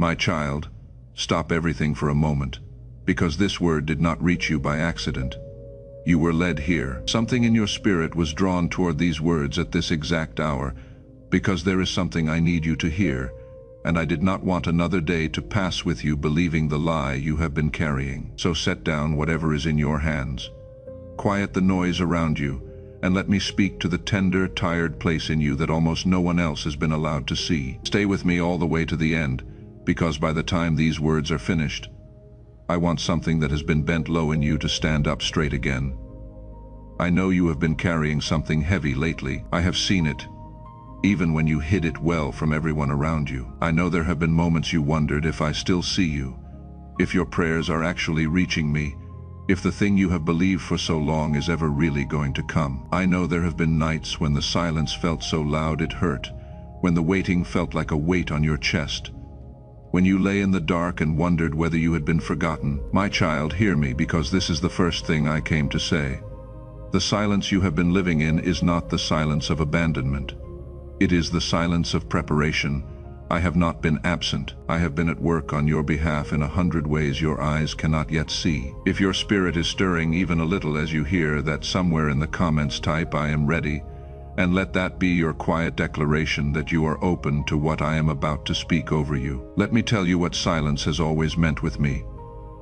My child, stop everything for a moment, because this word did not reach you by accident. You were led here. Something in your spirit was drawn toward these words at this exact hour, because there is something I need you to hear, and I did not want another day to pass with you believing the lie you have been carrying. So set down whatever is in your hands. Quiet the noise around you, and let me speak to the tender, tired place in you that almost no one else has been allowed to see. Stay with me all the way to the end, because by the time these words are finished, I want something that has been bent low in you to stand up straight again. I know you have been carrying something heavy lately. I have seen it, even when you hid it well from everyone around you. I know there have been moments you wondered if I still see you, if your prayers are actually reaching me, if the thing you have believed for so long is ever really going to come. I know there have been nights when the silence felt so loud it hurt, when the waiting felt like a weight on your chest, when you lay in the dark and wondered whether you had been forgotten. My child, hear me, because this is the first thing I came to say. The silence you have been living in is not the silence of abandonment. It is the silence of preparation. I have not been absent. I have been at work on your behalf in 100 ways your eyes cannot yet see. If your spirit is stirring even a little as you hear that, somewhere in the comments type "I am ready," and let that be your quiet declaration that you are open to what I am about to speak over you. Let me tell you what silence has always meant with me,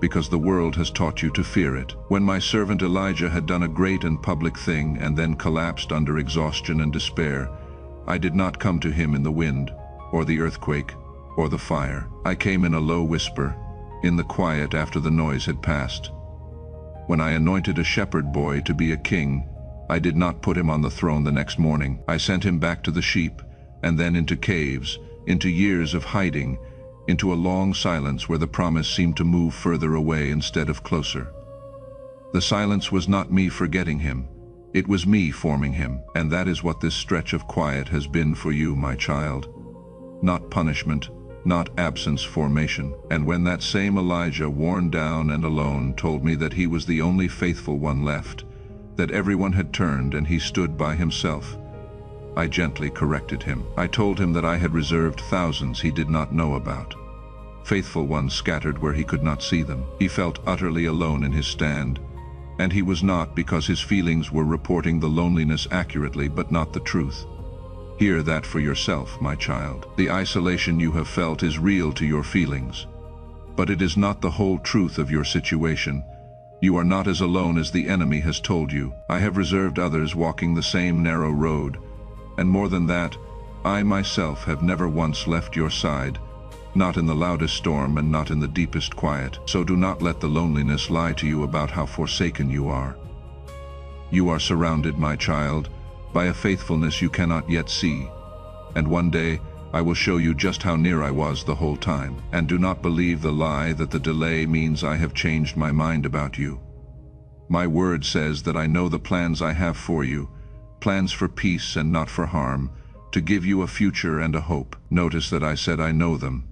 because the world has taught you to fear it. When my servant Elijah had done a great and public thing and then collapsed under exhaustion and despair, I did not come to him in the wind, or the earthquake, or the fire. I came in a low whisper, in the quiet after the noise had passed. When I anointed a shepherd boy to be a king, I did not put him on the throne the next morning. I sent him back to the sheep, and then into caves, into years of hiding, into a long silence where the promise seemed to move further away instead of closer. The silence was not me forgetting him. It was me forming him, and that is what this stretch of quiet has been for you, my child. Not punishment, not absence, formation. And when that same Elijah, worn down and alone, told me that he was the only faithful one left, that everyone had turned and he stood by himself, I gently corrected him. I told him that I had reserved thousands he did not know about, faithful ones scattered where he could not see them. He felt utterly alone in his stand, and he was not, because his feelings were reporting the loneliness accurately but not the truth. Hear that for yourself, my child. The isolation you have felt is real to your feelings, but it is not the whole truth of your situation. You are not as alone as the enemy has told you. I have reserved others walking the same narrow road, and more than that, I myself have never once left your side, not in the loudest storm and not in the deepest quiet. So do not let the loneliness lie to you about how forsaken you are. You are surrounded, my child, by a faithfulness you cannot yet see, and one day I will show you just how near I was the whole time. And do not believe the lie that the delay means I have changed my mind about you. My word says that I know the plans I have for you, plans for peace and not for harm, to give you a future and a hope. Notice that I said I know them,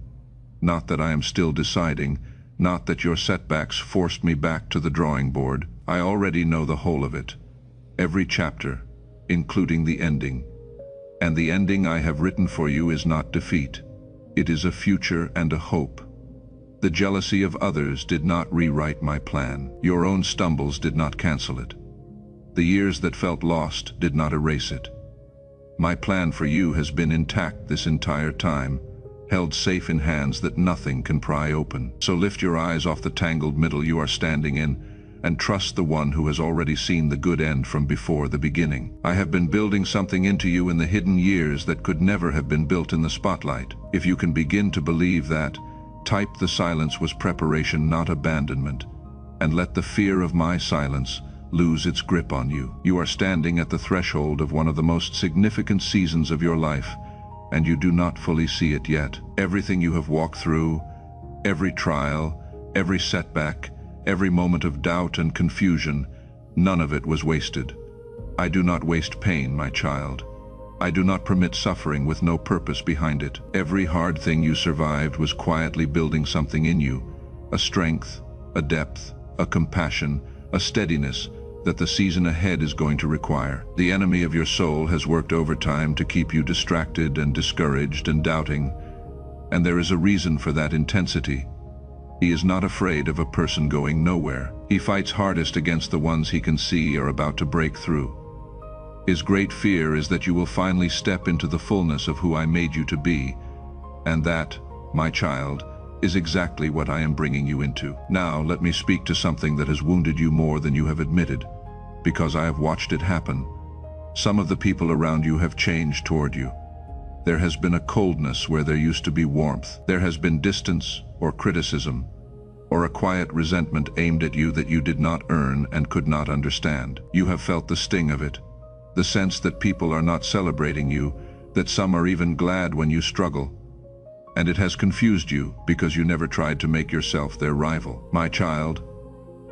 not that I am still deciding, not that your setbacks forced me back to the drawing board. I already know the whole of it, every chapter, including the ending. And the ending I have written for you is not defeat. It is a future and a hope. The jealousy of others did not rewrite my plan. Your own stumbles did not cancel it. The years that felt lost did not erase it. My plan for you has been intact this entire time, held safe in hands that nothing can pry open. So lift your eyes off the tangled middle you are standing in, and trust the one who has already seen the good end from before the beginning. I have been building something into you in the hidden years that could never have been built in the spotlight. If you can begin to believe that, type "The silence was preparation, not abandonment," and let the fear of my silence lose its grip on you. You are standing at the threshold of one of the most significant seasons of your life, and you do not fully see it yet. Everything you have walked through, every trial, every setback, every moment of doubt and confusion, none of it was wasted. I do not waste pain, my child. I do not permit suffering with no purpose behind it. Every hard thing you survived was quietly building something in you, a strength, a depth, a compassion, a steadiness that the season ahead is going to require. The enemy of your soul has worked overtime to keep you distracted and discouraged and doubting, And there is a reason for that intensity. He is not afraid of a person going nowhere. He fights hardest against the ones he can see are about to break through. His great fear is that you will finally step into the fullness of who I made you to be, and that, my child, is exactly what I am bringing you into. Now let me speak to something that has wounded you more than you have admitted, because I have watched it happen. Some of the people around you have changed toward you. There has been a coldness where there used to be warmth. There has been distance or criticism, or a quiet resentment aimed at you that you did not earn and could not understand. You have felt the sting of it, the sense that people are not celebrating you, that some are even glad when you struggle. And it has confused you because you never tried to make yourself their rival. My child,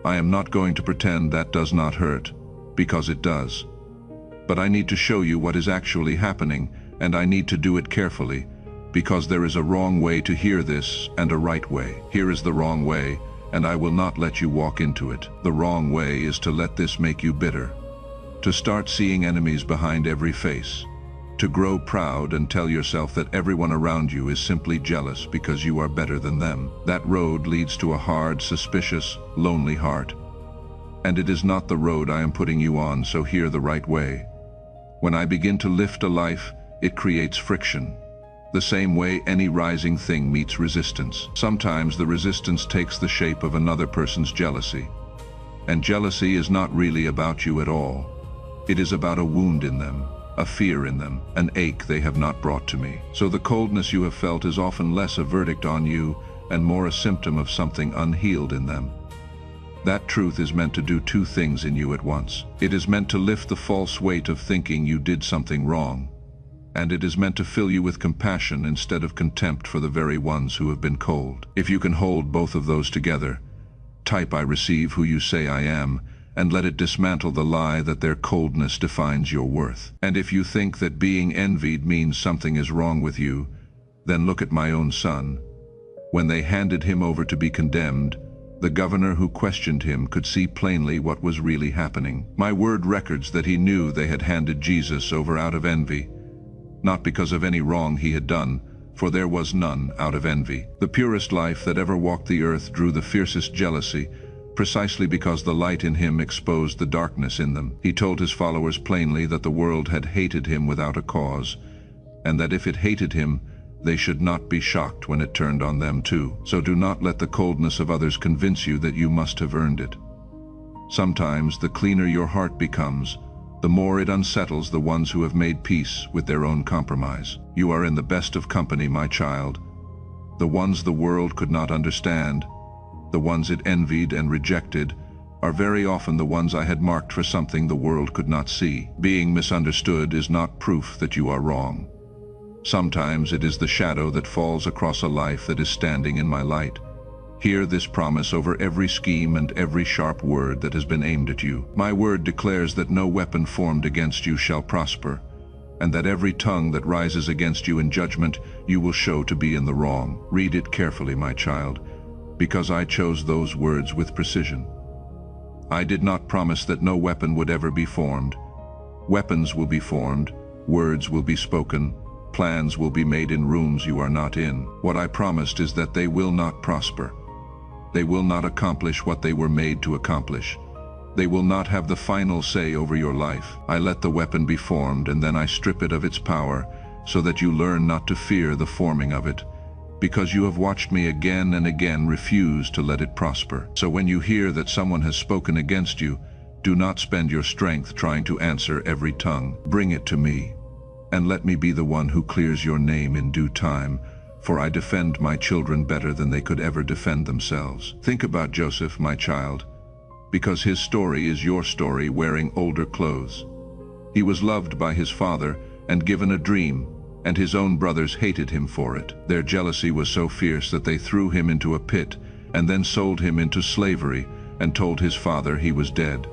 I am not going to pretend that does not hurt, because it does. But I need to show you what is actually happening, and I need to do it carefully, because there is a wrong way to hear this and a right way. Here is the wrong way, and I will not let you walk into it. The wrong way is to let this make you bitter, to start seeing enemies behind every face, to grow proud and tell yourself that everyone around you is simply jealous because you are better than them. That road leads to a hard, suspicious, lonely heart. And it is not the road I am putting you on, so hear the right way. When I begin to lift a life, it creates friction. The same way any rising thing meets resistance. Sometimes the resistance takes the shape of another person's jealousy. And jealousy is not really about you at all. It is about a wound in them, a fear in them, an ache they have not brought to me. So the coldness you have felt is often less a verdict on you and more a symptom of something unhealed in them. That truth is meant to do two things in you at once. It is meant to lift the false weight of thinking you did something wrong, and it is meant to fill you with compassion instead of contempt for the very ones who have been cold. If you can hold both of those together, type "I receive who you say I am," and let it dismantle the lie that their coldness defines your worth. And if you think that being envied means something is wrong with you, then look at my own son. When they handed him over to be condemned, the governor who questioned him could see plainly what was really happening. My word records that he knew they had handed Jesus over out of envy, not because of any wrong he had done, for there was none out of envy. The purest life that ever walked the earth drew the fiercest jealousy, precisely because the light in him exposed the darkness in them. He told his followers plainly that the world had hated him without a cause, and that if it hated him, they should not be shocked when it turned on them too. So do not let the coldness of others convince you that you must have earned it. Sometimes the cleaner your heart becomes, the more it unsettles the ones who have made peace with their own compromise. You are in the best of company, my child. The ones the world could not understand, the ones it envied and rejected, are very often the ones I had marked for something the world could not see. Being misunderstood is not proof that you are wrong. Sometimes it is the shadow that falls across a life that is standing in my light. Hear this promise over every scheme and every sharp word that has been aimed at you. My word declares that no weapon formed against you shall prosper, and that every tongue that rises against you in judgment you will show to be in the wrong. Read it carefully, my child, because I chose those words with precision. I did not promise that no weapon would ever be formed. Weapons will be formed, words will be spoken, plans will be made in rooms you are not in. What I promised is that they will not prosper. They will not accomplish what they were made to accomplish. They will not have the final say over your life. I let the weapon be formed, and then I strip it of its power, so that you learn not to fear the forming of it, because you have watched me again and again refuse to let it prosper. So when you hear that someone has spoken against you, do not spend your strength trying to answer every tongue. Bring it to me, and let me be the one who clears your name in due time, for I defend my children better than they could ever defend themselves. Think about Joseph, my child, because his story is your story wearing older clothes. He was loved by his father and given a dream, and his own brothers hated him for it. Their jealousy was so fierce that they threw him into a pit and then sold him into slavery and told his father he was dead.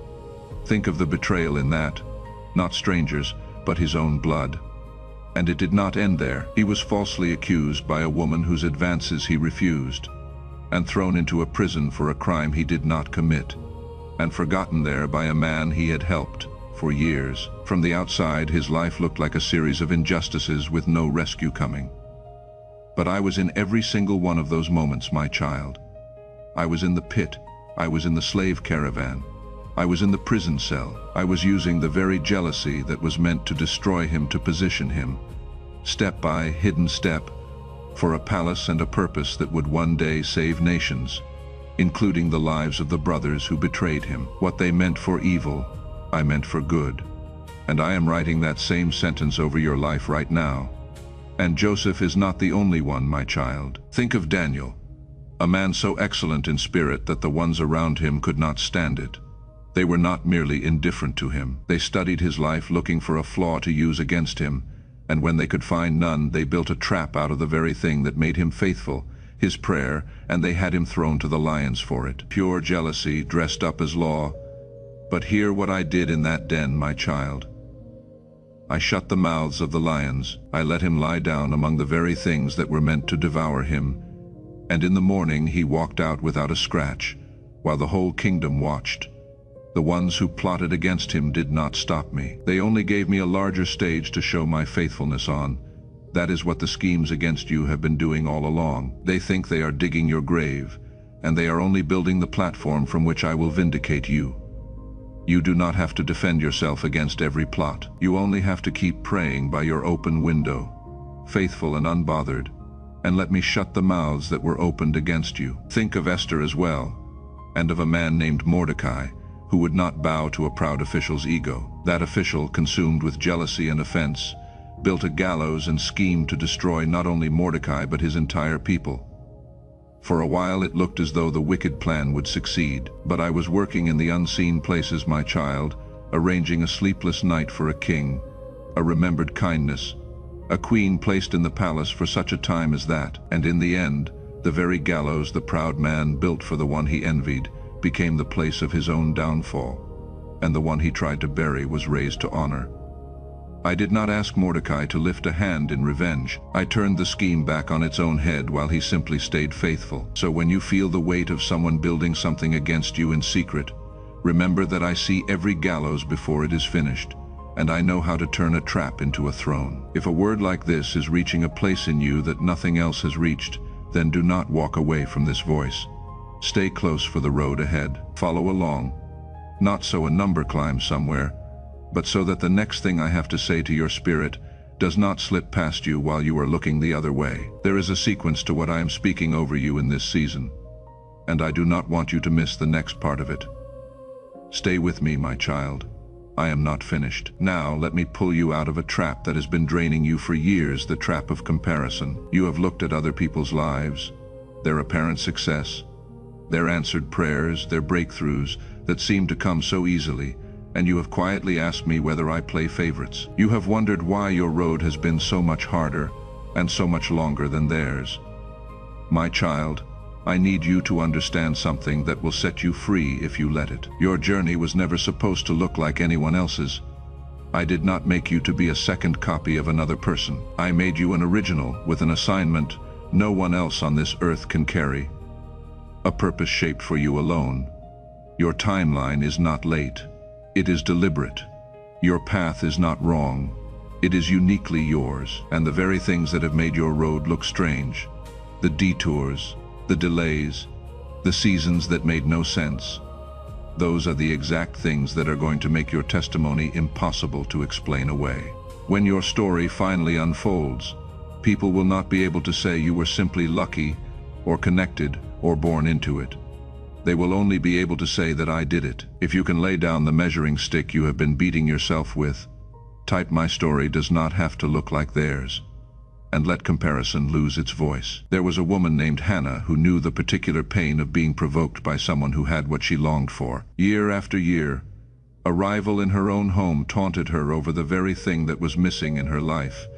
Think of the betrayal in that, not strangers, but his own blood. And it did not end there. He was falsely accused by a woman whose advances he refused, and thrown into a prison for a crime he did not commit, and forgotten there by a man he had helped for years. From the outside, his life looked like a series of injustices with no rescue coming. But I was in every single one of those moments, my child. I was in the pit. I was in the slave caravan. I was in the prison cell. I was using the very jealousy that was meant to destroy him to position him, step by hidden step, for a palace and a purpose that would one day save nations, including the lives of the brothers who betrayed him. What they meant for evil, I meant for good. And I am writing that same sentence over your life right now. And Joseph is not the only one, my child. Think of Daniel, a man so excellent in spirit that the ones around him could not stand it. They were not merely indifferent to him. They studied his life looking for a flaw to use against him, and when they could find none, they built a trap out of the very thing that made him faithful, his prayer, and they had him thrown to the lions for it. Pure jealousy dressed up as law. But hear what I did in that den, my child. I shut the mouths of the lions. I let him lie down among the very things that were meant to devour him. And in the morning he walked out without a scratch, while the whole kingdom watched. The ones who plotted against him did not stop me. They only gave me a larger stage to show my faithfulness on. That is what the schemes against you have been doing all along. They think they are digging your grave, and they are only building the platform from which I will vindicate you. You do not have to defend yourself against every plot. You only have to keep praying by your open window, faithful and unbothered, and let me shut the mouths that were opened against you. Think of Esther as well, and of a man named Mordecai, who would not bow to a proud official's ego. That official, consumed with jealousy and offense, built a gallows and schemed to destroy not only Mordecai but his entire people. For a while it looked as though the wicked plan would succeed, but I was working in the unseen places, my child, arranging a sleepless night for a king, a remembered kindness, a queen placed in the palace for such a time as that, and in the end, the very gallows the proud man built for the one he envied became the place of his own downfall, and the one he tried to bury was raised to honor. I did not ask Mordecai to lift a hand in revenge. I turned the scheme back on its own head while he simply stayed faithful. So when you feel the weight of someone building something against you in secret, remember that I see every gallows before it is finished, and I know how to turn a trap into a throne. If a word like this is reaching a place in you that nothing else has reached, then do not walk away from this voice. Stay close for the road ahead. Follow along, not so a number climbs somewhere, but so that the next thing I have to say to your spirit does not slip past you while you are looking the other way. There is a sequence to what I am speaking over you in this season, and I do not want you to miss the next part of it. Stay with me, my child. I am not finished. Now let me pull you out of a trap that has been draining you for years, the trap of comparison. You have looked at other people's lives, their apparent success, their answered prayers, their breakthroughs that seem to come so easily, and you have quietly asked me whether I play favorites. You have wondered why your road has been so much harder and so much longer than theirs. My child, I need you to understand something that will set you free if you let it. Your journey was never supposed to look like anyone else's. I did not make you to be a second copy of another person. I made you an original with an assignment no one else on this earth can carry. A purpose shaped for you alone. Your timeline is not late. It is deliberate. Your path is not wrong. It is uniquely yours, and the very things that have made your road look strange, the detours, the delays, the seasons that made no sense, those are the exact things that are going to make your testimony impossible to explain away. When your story finally unfolds, people will not be able to say you were simply lucky, or connected, or born into it. They will only be able to say that I did it. If you can lay down the measuring stick you have been beating yourself with, type "My story does not have to look like theirs," and let comparison lose its voice. There was a woman named Hannah who knew the particular pain of being provoked by someone who had what she longed for. Year after year, a rival in her own home taunted her over the very thing that was missing in her life,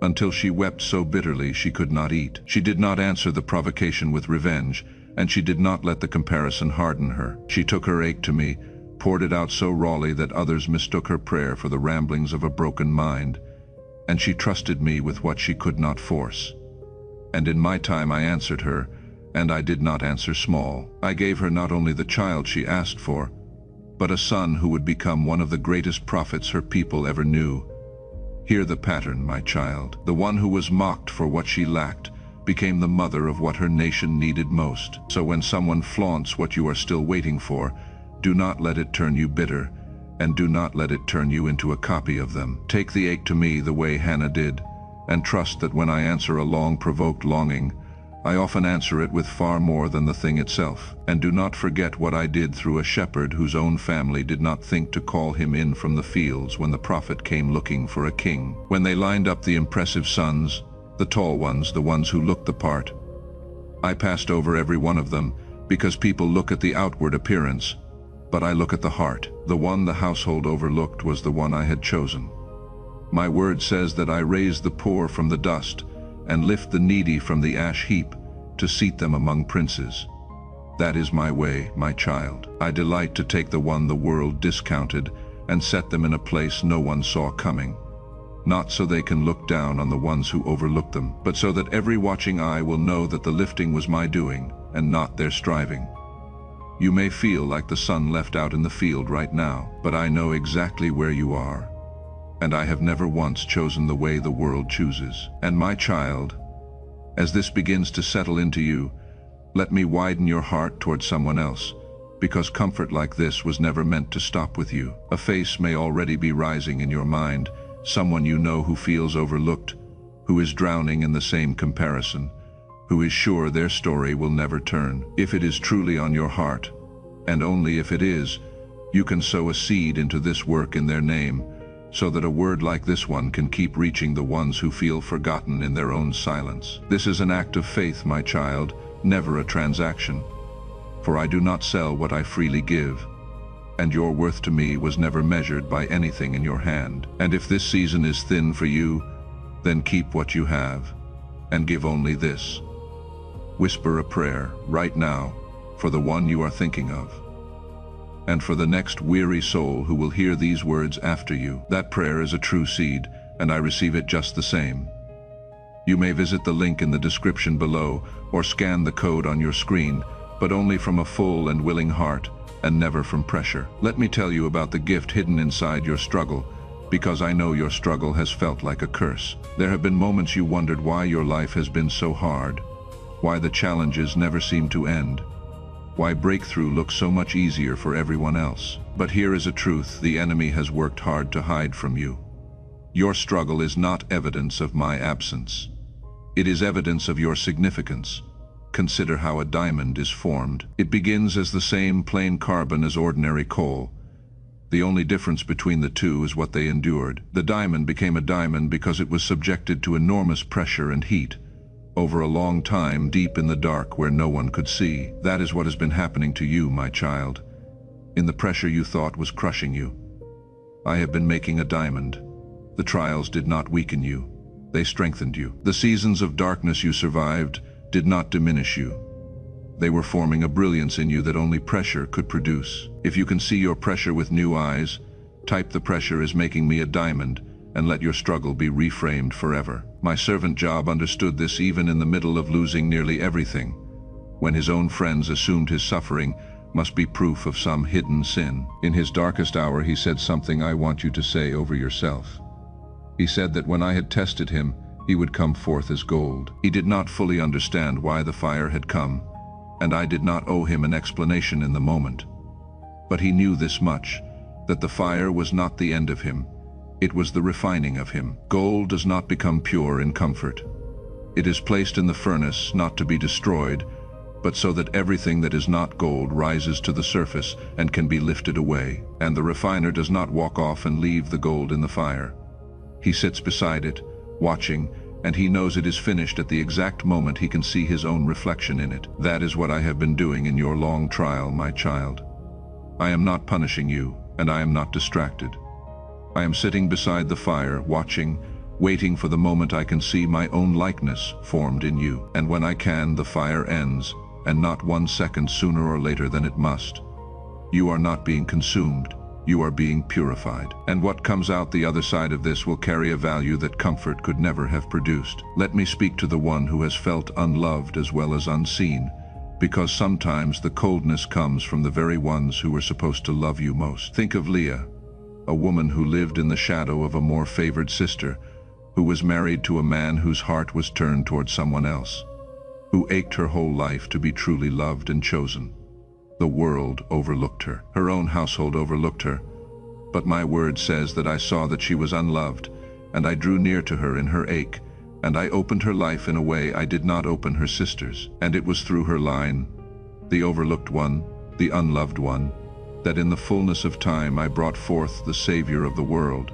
until she wept so bitterly she could not eat. She did not answer the provocation with revenge, and she did not let the comparison harden her. She took her ache to me, poured it out so rawly that others mistook her prayer for the ramblings of a broken mind, and she trusted me with what she could not force. And in my time I answered her, and I did not answer small. I gave her not only the child she asked for, but a son who would become one of the greatest prophets her people ever knew. Hear the pattern, my child. The one who was mocked for what she lacked became the mother of what her nation needed most. So when someone flaunts what you are still waiting for, do not let it turn you bitter, and do not let it turn you into a copy of them. Take the ache to me the way Hannah did, and trust that when I answer a long-provoked longing, I often answer it with far more than the thing itself. And do not forget what I did through a shepherd whose own family did not think to call him in from the fields when the prophet came looking for a king. When they lined up the impressive sons, the tall ones, the ones who looked the part, I passed over every one of them, because people look at the outward appearance, but I look at the heart. The one the household overlooked was the one I had chosen. My word says that I raise the poor from the dust, and lift the needy from the ash heap, to seat them among princes. That is my way, my child. I delight to take the one the world discounted, and set them in a place no one saw coming. Not so they can look down on the ones who overlooked them, but so that every watching eye will know that the lifting was my doing, and not their striving. You may feel like the son left out in the field right now, but I know exactly where you are. And I have never once chosen the way the world chooses. And my child, as this begins to settle into you, let me widen your heart toward someone else, because comfort like this was never meant to stop with you. A face may already be rising in your mind, someone you know who feels overlooked, who is drowning in the same comparison, who is sure their story will never turn. If it is truly on your heart, and only if it is, you can sow a seed into this work in their name, so that a word like this one can keep reaching the ones who feel forgotten in their own silence. This is an act of faith, my child, never a transaction. For I do not sell what I freely give, and your worth to me was never measured by anything in your hand. And if this season is thin for you, then keep what you have, and give only this. Whisper a prayer, right now, for the one you are thinking of, and for the next weary soul who will hear these words after you. That prayer is a true seed, and I receive it just the same. You may visit the link in the description below, or scan the code on your screen, but only from a full and willing heart, and never from pressure. Let me tell you about the gift hidden inside your struggle, because I know your struggle has felt like a curse. There have been moments you wondered why your life has been so hard, why the challenges never seem to end, why breakthrough looks so much easier for everyone else. But here is a truth the enemy has worked hard to hide from you. Your struggle is not evidence of my absence. It is evidence of your significance. Consider how a diamond is formed. It begins as the same plain carbon as ordinary coal. The only difference between the two is what they endured. The diamond became a diamond because it was subjected to enormous pressure and heat, over a long time, deep in the dark where no one could see. That is what has been happening to you, my child. In the pressure you thought was crushing you, I have been making a diamond. The trials did not weaken you, they strengthened you. The seasons of darkness you survived did not diminish you. They were forming a brilliance in you that only pressure could produce. If you can see your pressure with new eyes, type "the pressure is making me a diamond," and let your struggle be reframed forever. My servant Job understood this even in the middle of losing nearly everything, when his own friends assumed his suffering must be proof of some hidden sin. In his darkest hour he said something I want you to say over yourself. He said that when I had tested him, he would come forth as gold. He did not fully understand why the fire had come, and I did not owe him an explanation in the moment. But he knew this much, that the fire was not the end of him. It was the refining of him. Gold does not become pure in comfort. It is placed in the furnace not to be destroyed, but so that everything that is not gold rises to the surface and can be lifted away. And the refiner does not walk off and leave the gold in the fire. He sits beside it, watching, and he knows it is finished at the exact moment he can see his own reflection in it. That is what I have been doing in your long trial, my child. I am not punishing you, and I am not distracted. I am sitting beside the fire, watching, waiting for the moment I can see my own likeness formed in you. And when I can, the fire ends, and not 1 second sooner or later than it must. You are not being consumed, you are being purified. And what comes out the other side of this will carry a value that comfort could never have produced. Let me speak to the one who has felt unloved as well as unseen, because sometimes the coldness comes from the very ones who were supposed to love you most. Think of Leah, a woman who lived in the shadow of a more favored sister, who was married to a man whose heart was turned toward someone else. who ached her whole life to be truly loved and chosen. The world overlooked her. Her own household overlooked her. But my word says that I saw that she was unloved, and I drew near to her in her ache, and I opened her life in a way I did not open her sister's. And it was through her line, the overlooked one, the unloved one, that in the fullness of time I brought forth the Savior of the world.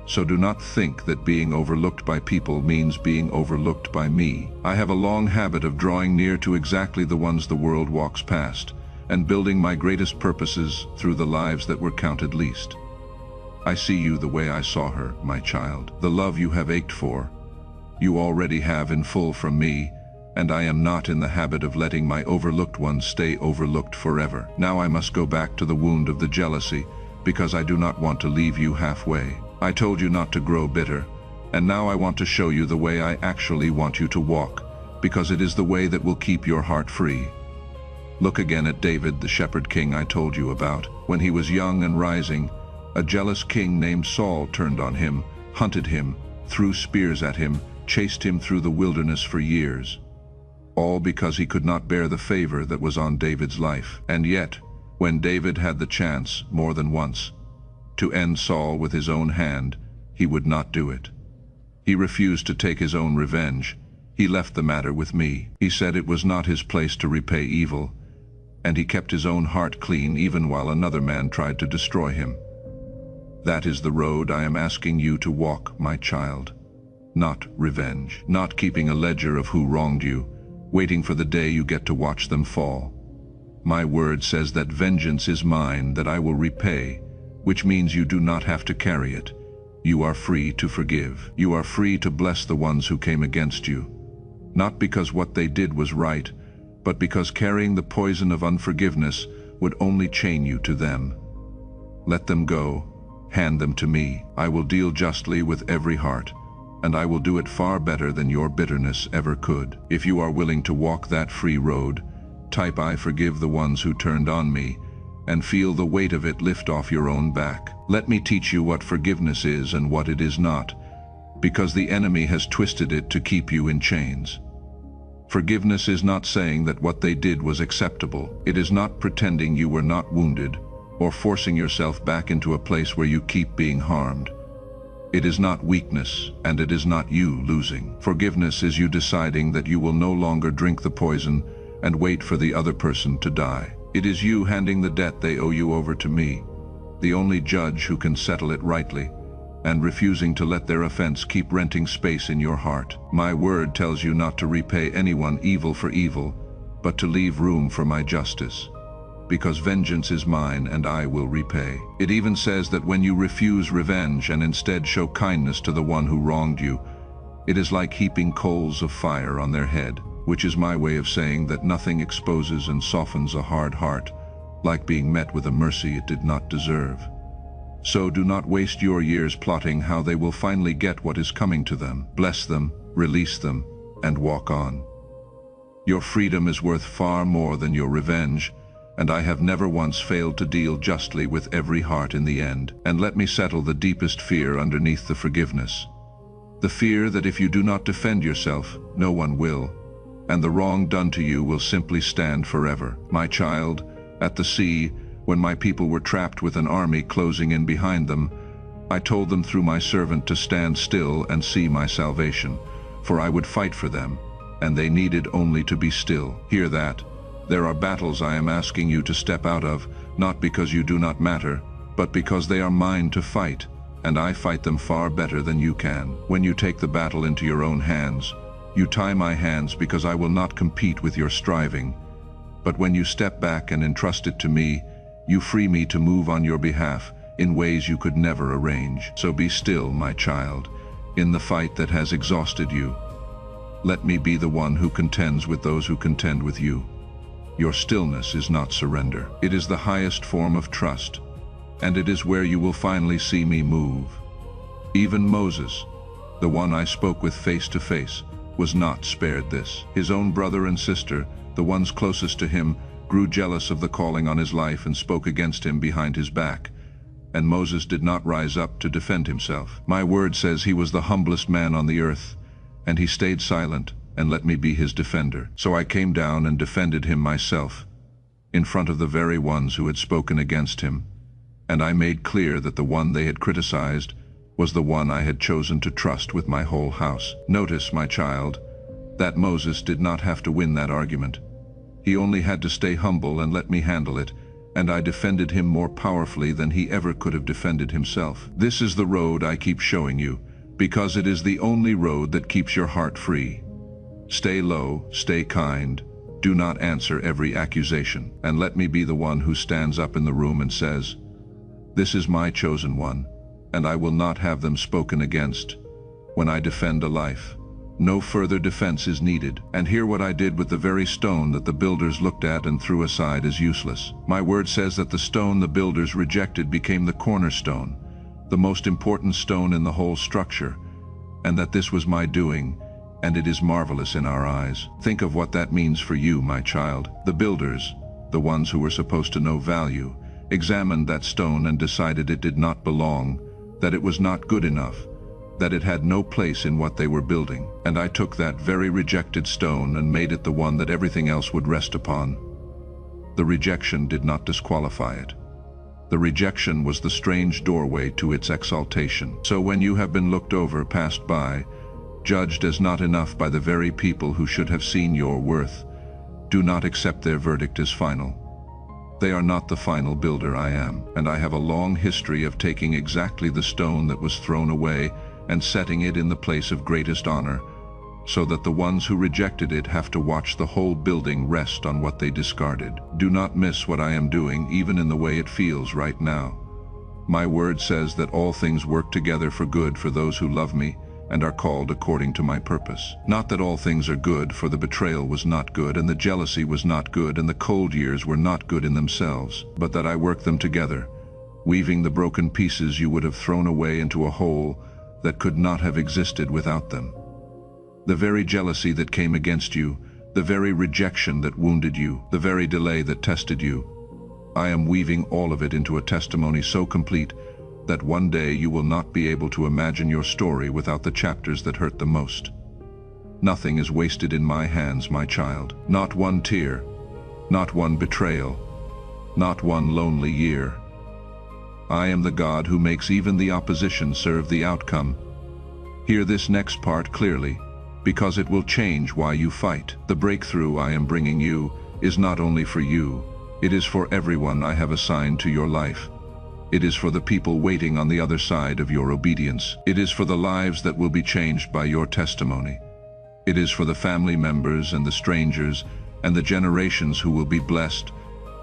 So do not think that being overlooked by people means being overlooked by me. I have a long habit of drawing near to exactly the ones the world walks past, and building my greatest purposes through the lives that were counted least. I see you the way I saw her, my child. The love you have ached for, you already have in full from me, and I am not in the habit of letting my overlooked ones stay overlooked forever. Now I must go back to the wound of the jealousy, because I do not want to leave you halfway. I told you not to grow bitter, and now I want to show you the way I actually want you to walk, because it is the way that will keep your heart free. Look again at David, the shepherd king I told you about. When he was young and rising, a jealous king named Saul turned on him, hunted him, threw spears at him, chased him through the wilderness for years. All because he could not bear the favor that was on David's life. And yet, when David had the chance, more than once, to end Saul with his own hand, he would not do it. He refused to take his own revenge. He left the matter with me. He said it was not his place to repay evil, and he kept his own heart clean even while another man tried to destroy him. That is the road I am asking you to walk, my child. Not revenge, not keeping a ledger of who wronged you, waiting for the day you get to watch them fall. My word says that vengeance is mine, that I will repay, which means you do not have to carry it. You are free to forgive. You are free to bless the ones who came against you, not because what they did was right, but because carrying the poison of unforgiveness would only chain you to them. Let them go. Hand them to me. I will deal justly with every heart, and I will do it far better than your bitterness ever could. If you are willing to walk that free road, type "I forgive the ones who turned on me," and feel the weight of it lift off your own back. Let me teach you what forgiveness is and what it is not, because the enemy has twisted it to keep you in chains. Forgiveness is not saying that what they did was acceptable. It is not pretending you were not wounded, or forcing yourself back into a place where you keep being harmed. It is not weakness, and it is not you losing. Forgiveness is you deciding that you will no longer drink the poison and wait for the other person to die. It is you handing the debt they owe you over to me, the only judge who can settle it rightly, and refusing to let their offense keep renting space in your heart. My word tells you not to repay anyone evil for evil, but to leave room for my justice, because vengeance is mine and I will repay. It even says that when you refuse revenge and instead show kindness to the one who wronged you, it is like heaping coals of fire on their head, which is my way of saying that nothing exposes and softens a hard heart like being met with a mercy it did not deserve. So do not waste your years plotting how they will finally get what is coming to them. Bless them, release them, and walk on. Your freedom is worth far more than your revenge, and I have never once failed to deal justly with every heart in the end. And let me settle the deepest fear underneath the forgiveness. The fear that if you do not defend yourself, no one will, and the wrong done to you will simply stand forever. My child, at the sea, when my people were trapped with an army closing in behind them, I told them through my servant to stand still and see my salvation, for I would fight for them, and they needed only to be still. Hear that. There are battles I am asking you to step out of, not because you do not matter, but because they are mine to fight, and I fight them far better than you can. When you take the battle into your own hands, you tie my hands because I will not compete with your striving. But when you step back and entrust it to me, you free me to move on your behalf in ways you could never arrange. So be still, my child, in the fight that has exhausted you. Let me be the one who contends with those who contend with you. Your stillness is not surrender. It is the highest form of trust, and it is where you will finally see me move. Even Moses, the one I spoke with face to face, was not spared this. His own brother and sister, the ones closest to him, grew jealous of the calling on his life and spoke against him behind his back. And Moses did not rise up to defend himself. My word says he was the humblest man on the earth, and he stayed silent and let me be his defender. So I came down and defended him myself, in front of the very ones who had spoken against him, and I made clear that the one they had criticized was the one I had chosen to trust with my whole house. Notice, my child, that Moses did not have to win that argument. He only had to stay humble and let me handle it, and I defended him more powerfully than he ever could have defended himself. This is the road I keep showing you, because it is the only road that keeps your heart free. Stay low, stay kind, do not answer every accusation, and let me be the one who stands up in the room and says, "This is my chosen one, and I will not have them spoken against." When I defend a life, no further defense is needed. And hear what I did with the very stone that the builders looked at and threw aside as useless. My word says that the stone the builders rejected became the cornerstone, the most important stone in the whole structure, and that this was my doing, and it is marvelous in our eyes. Think of what that means for you, my child. The builders, the ones who were supposed to know value, examined that stone and decided it did not belong, that it was not good enough, that it had no place in what they were building. And I took that very rejected stone and made it the one that everything else would rest upon. The rejection did not disqualify it. The rejection was the strange doorway to its exaltation. So when you have been looked over, passed by, judged as not enough by the very people who should have seen your worth, do not accept their verdict as final. They are not the final builder I am, and I have a long history of taking exactly the stone that was thrown away and setting it in the place of greatest honor, so that the ones who rejected it have to watch the whole building rest on what they discarded. Do not miss what I am doing, even in the way it feels right now. My word says that all things work together for good for those who love me and are called according to my purpose. Not that all things are good, for the betrayal was not good, and the jealousy was not good, and the cold years were not good in themselves, but that I work them together, weaving the broken pieces you would have thrown away into a whole that could not have existed without them. The very jealousy that came against you, the very rejection that wounded you, the very delay that tested you, I am weaving all of it into a testimony so complete that one day you will not be able to imagine your story without the chapters that hurt the most. Nothing is wasted in my hands, my child. Not one tear, not one betrayal, not one lonely year. I am the God who makes even the opposition serve the outcome. Hear this next part clearly, because it will change why you fight. The breakthrough I am bringing you is not only for you, it is for everyone I have assigned to your life. It is for the people waiting on the other side of your obedience. It is for the lives that will be changed by your testimony. It is for the family members and the strangers and the generations who will be blessed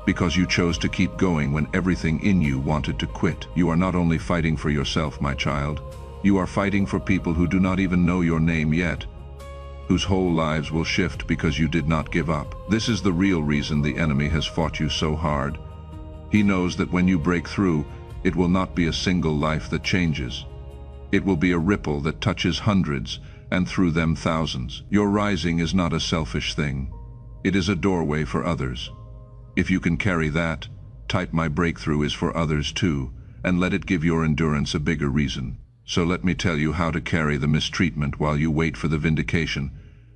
because you chose to keep going when everything in you wanted to quit. You are not only fighting for yourself, my child, you are fighting for people who do not even know your name yet, whose whole lives will shift because you did not give up. This is the real reason the enemy has fought you so hard. He knows that when you break through, it will not be a single life that changes. It will be a ripple that touches hundreds, and through them thousands. Your rising is not a selfish thing. It is a doorway for others. If you can carry that, type "My breakthrough is for others too," and let it give your endurance a bigger reason. So let me tell you how to carry the mistreatment while you wait for the vindication,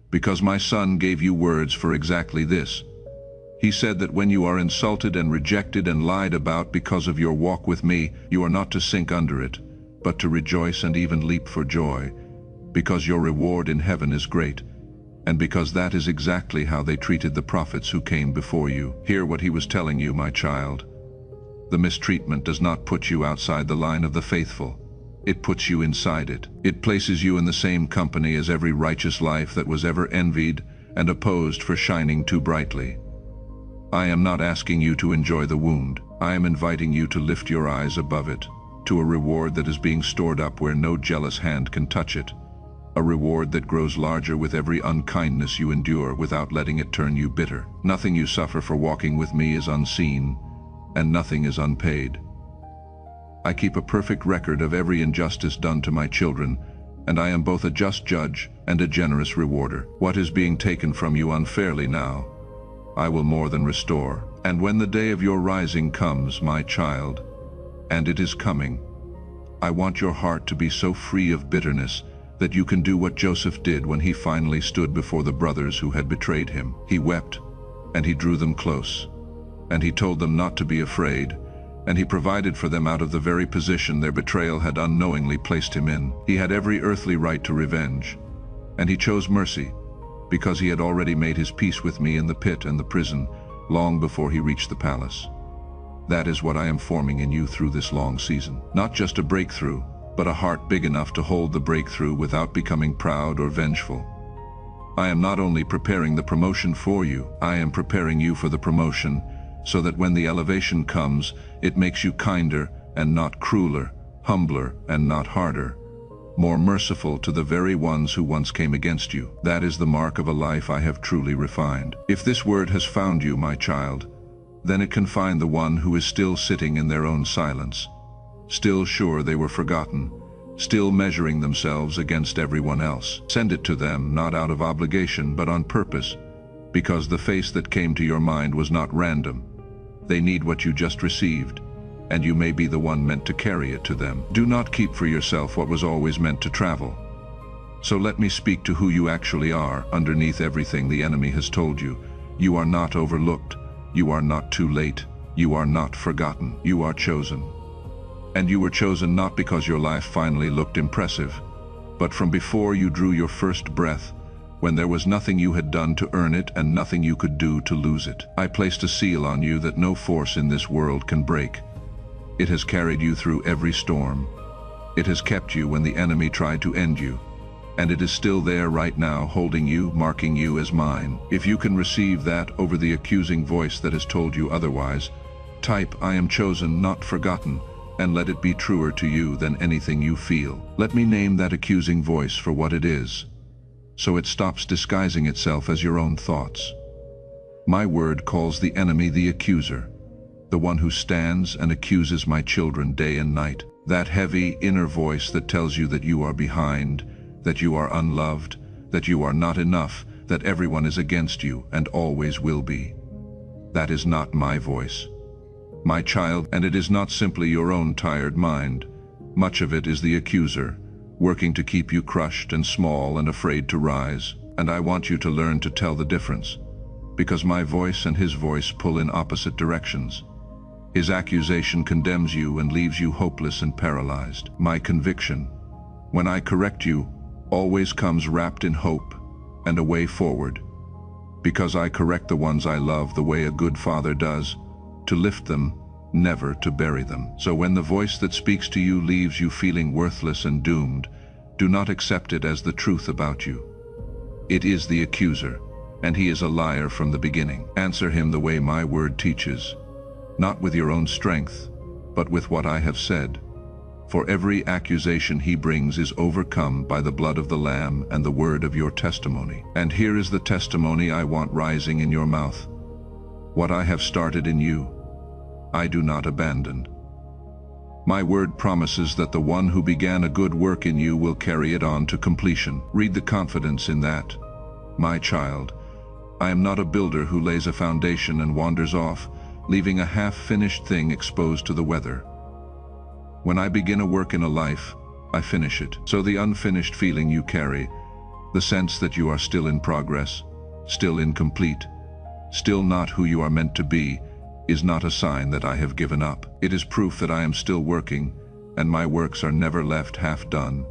because my son gave you words for exactly this. He said that when you are insulted and rejected and lied about because of your walk with me, you are not to sink under it, but to rejoice and even leap for joy, because your reward in heaven is great, and because that is exactly how they treated the prophets who came before you. Hear what he was telling you, my child. The mistreatment does not put you outside the line of the faithful. It puts you inside it. It places you in the same company as every righteous life that was ever envied and opposed for shining too brightly. I am not asking you to enjoy the wound. I am inviting you to lift your eyes above it, to a reward that is being stored up where no jealous hand can touch it. A reward that grows larger with every unkindness you endure without letting it turn you bitter. Nothing you suffer for walking with me is unseen, and nothing is unpaid. I keep a perfect record of every injustice done to my children, and I am both a just judge and a generous rewarder. What is being taken from you unfairly now, I will more than restore. And when the day of your rising comes, my child, and it is coming, I want your heart to be so free of bitterness that you can do what Joseph did when he finally stood before the brothers who had betrayed him. He wept, and he drew them close, and he told them not to be afraid, and he provided for them out of the very position their betrayal had unknowingly placed him in. He had every earthly right to revenge, and he chose mercy, because he had already made his peace with me in the pit and the prison, long before he reached the palace. That is what I am forming in you through this long season. Not just a breakthrough, but a heart big enough to hold the breakthrough without becoming proud or vengeful. I am not only preparing the promotion for you, I am preparing you for the promotion, so that when the elevation comes, it makes you kinder and not crueler, humbler and not harder, more merciful to the very ones who once came against you. That is the mark of a life I have truly refined. If this word has found you, my child, then it can find the one who is still sitting in their own silence, still sure they were forgotten, still measuring themselves against everyone else. Send it to them, not out of obligation, but on purpose, because the face that came to your mind was not random. They need what you just received, and you may be the one meant to carry it to them. Do not keep for yourself what was always meant to travel. So let me speak to who you actually are underneath everything the enemy has told you. You are not overlooked. You are not too late. You are not forgotten. You are chosen. And you were chosen not because your life finally looked impressive, but from before you drew your first breath, when there was nothing you had done to earn it and nothing you could do to lose it. I placed a seal on you that no force in this world can break. It has carried you through every storm. It has kept you when the enemy tried to end you, and it is still there right now, holding you, marking you as mine. If you can receive that over the accusing voice that has told you otherwise, type "I am chosen, not forgotten," and let it be truer to you than anything you feel. Let me name that accusing voice for what it is, so it stops disguising itself as your own thoughts. My word calls the enemy the accuser, the one who stands and accuses my children day and night. That heavy inner voice that tells you that you are behind, that you are unloved, that you are not enough, that everyone is against you and always will be. That is not my voice, my child, and it is not simply your own tired mind. Much of it is the accuser, working to keep you crushed and small and afraid to rise. And I want you to learn to tell the difference, because my voice and his voice pull in opposite directions. His accusation condemns you and leaves you hopeless and paralyzed. My conviction, when I correct you, always comes wrapped in hope and a way forward, because I correct the ones I love the way a good father does, to lift them, never to bury them. So when the voice that speaks to you leaves you feeling worthless and doomed, do not accept it as the truth about you. It is the accuser, and he is a liar from the beginning. Answer him the way my word teaches, not with your own strength, but with what I have said. For every accusation he brings is overcome by the blood of the Lamb and the word of your testimony. And here is the testimony I want rising in your mouth. What I have started in you, I do not abandon. My word promises that the one who began a good work in you will carry it on to completion. Read the confidence in that. My child, I am not a builder who lays a foundation and wanders off, leaving a half-finished thing exposed to the weather. When I begin a work in a life, I finish it. So the unfinished feeling you carry, the sense that you are still in progress, still incomplete, still not who you are meant to be, is not a sign that I have given up. It is proof that I am still working, and my works are never left half done.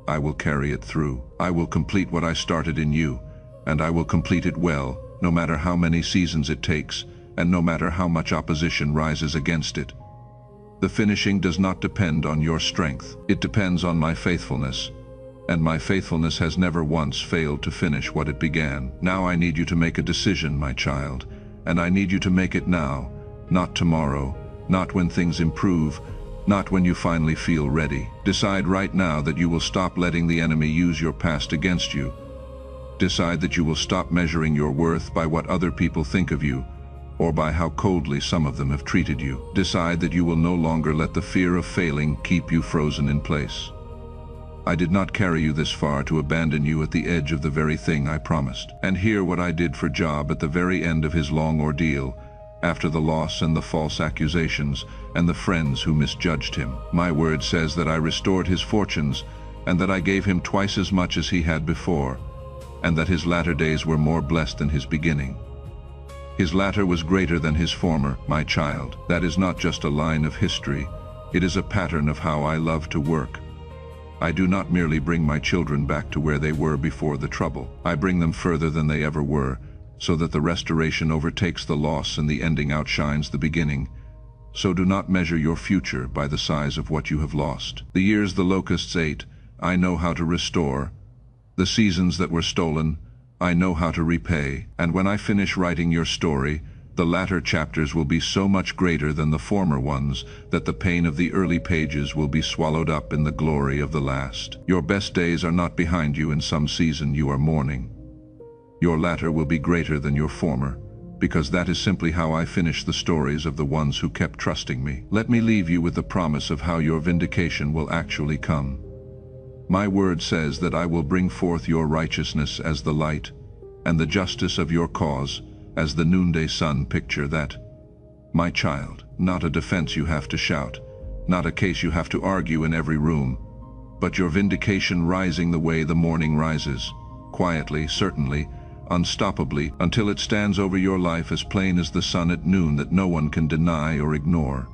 I will carry it through. I will complete what I started in you, and I will complete it well, no matter how many seasons it takes, and no matter how much opposition rises against it. The finishing does not depend on your strength. It depends on my faithfulness, and my faithfulness has never once failed to finish what it began. Now I need you to make a decision, my child, and I need you to make it now, not tomorrow, not when things improve, not when you finally feel ready. Decide right now that you will stop letting the enemy use your past against you. Decide that you will stop measuring your worth by what other people think of you, or by how coldly some of them have treated you. Decide that you will no longer let the fear of failing keep you frozen in place. I did not carry you this far to abandon you at the edge of the very thing I promised. And hear what I did for Job at the very end of his long ordeal, after the loss and the false accusations and the friends who misjudged him. My word says that I restored his fortunes, and that I gave him twice as much as he had before, and that his latter days were more blessed than his beginning. His latter was greater than his former, my child. That is not just a line of history, it is a pattern of how I love to work. I do not merely bring my children back to where they were before the trouble. I bring them further than they ever were, so that the restoration overtakes the loss and the ending outshines the beginning. So do not measure your future by the size of what you have lost. The years the locusts ate, I know how to restore. The seasons that were stolen, I know how to repay. And when I finish writing your story, the latter chapters will be so much greater than the former ones that the pain of the early pages will be swallowed up in the glory of the last. Your best days are not behind you in some season you are mourning. Your latter will be greater than your former, because that is simply how I finish the stories of the ones who kept trusting me. Let me leave you with the promise of how your vindication will actually come. My word says that I will bring forth your righteousness as the light, and the justice of your cause as the noonday sun. Picture that. My child, not a defense you have to shout, not a case you have to argue in every room, but your vindication rising the way the morning rises, quietly, certainly, unstoppably, until it stands over your life as plain as the sun at noon that no one can deny or ignore.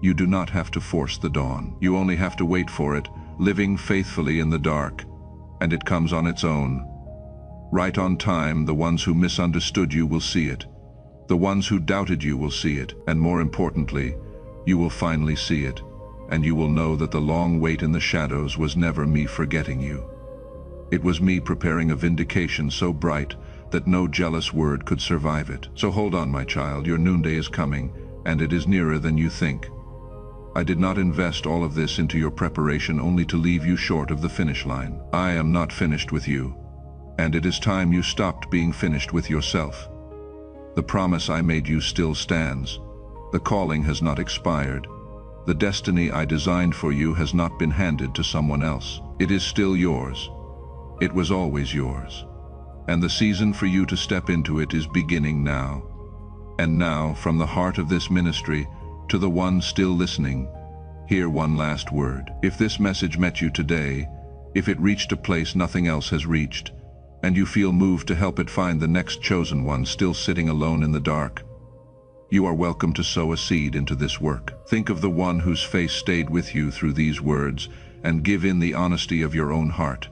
You do not have to force the dawn. You only have to wait for it, living faithfully in the dark, and it comes on its own. Right on time, the ones who misunderstood you will see it. The ones who doubted you will see it, and more importantly, you will finally see it, and you will know that the long wait in the shadows was never me forgetting you. It was me preparing a vindication so bright that no jealous word could survive it. So hold on, my child, your noonday is coming, and it is nearer than you think. I did not invest all of this into your preparation only to leave you short of the finish line. I am not finished with you, and it is time you stopped being finished with yourself. The promise I made you still stands. The calling has not expired. The destiny I designed for you has not been handed to someone else. It is still yours. It was always yours. And the season for you to step into it is beginning now. And now, from the heart of this ministry, to the one still listening, hear one last word. If this message met you today, if it reached a place nothing else has reached, and you feel moved to help it find the next chosen one still sitting alone in the dark, you are welcome to sow a seed into this work. Think of the one whose face stayed with you through these words, and give in the honesty of your own heart,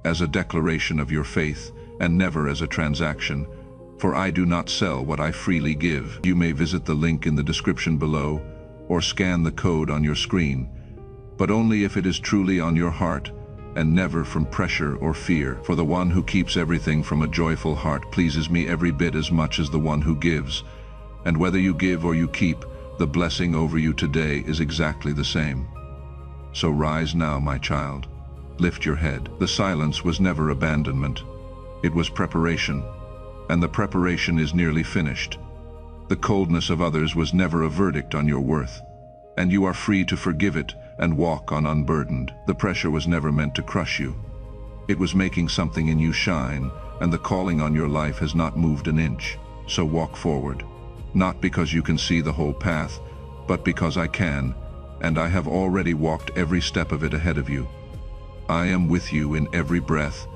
as a declaration of your faith, and never as a transaction, for I do not sell what I freely give. You may visit the link in the description below, or scan the code on your screen, but only if it is truly on your heart, and never from pressure or fear. For the one who keeps everything from a joyful heart pleases me every bit as much as the one who gives. And whether you give or you keep, the blessing over you today is exactly the same. So rise now, my child. Lift your head. The silence was never abandonment. It was preparation, and the preparation is nearly finished. The coldness of others was never a verdict on your worth, and you are free to forgive it and walk on unburdened. The pressure was never meant to crush you. It was making something in you shine, and the calling on your life has not moved an inch. So walk forward, not because you can see the whole path, but because I can, and I have already walked every step of it ahead of you. I am with you in every breath,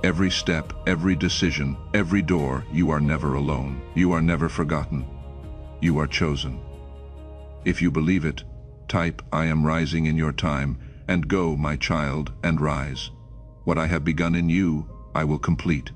every step, every decision, every door. You are never alone. You are never forgotten. You are chosen. If you believe it, type "I am rising" in your time, and go, my child, and rise. What I have begun in you, I will complete.